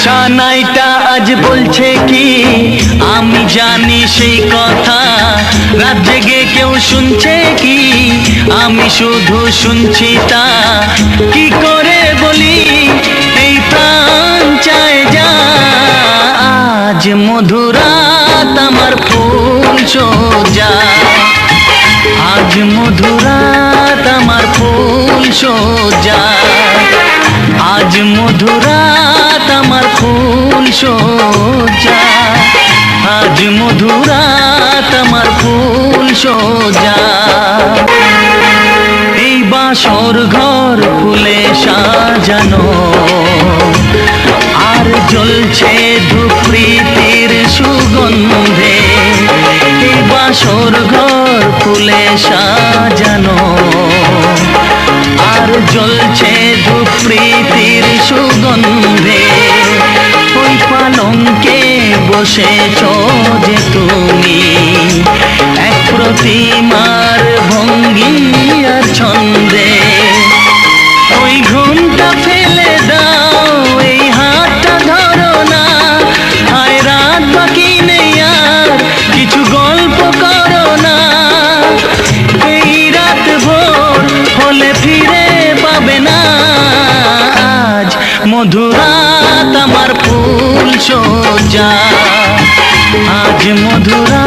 সানাইটা আজ বলছে কি আমি জানি সেই কথা, রাত জেগে কেউ শুনছে কি আমি শুধু শুনছি তা। কি করে বলি এই প্রাণ চায় যা, আজ মধুরাত আমার ফুল সোজা, আজ মধুরাত আমার ফুল সোজা, আজ মধুরাত আমার ফুল সোজা, আজ মধুরাত আমার ফুল সোজা। এই বাসর ঘর ফুলে সাজানো আর জ্বলছে ধূপ প্রীতির সুগন্ধে, এই বাসর ঘর ফুলে সাজানো আর জ্বলছে ধূপ প্রীতির সুগন্ধে। ওই পালঙ্কে বসেছ যে তুমি এক প্রতিমার ভঙ্গি আর ছন্দে, ওই ঘুমটা ফেলে দাও এই হাতটা ধরো না, হায় রাত বাকি নেই আর কিছু গল্প করো না, এই রাত ভোর হলে ফিরে পাবে না। আজ মধুরাত আমার ফুল সোজা, আজ মধুরাত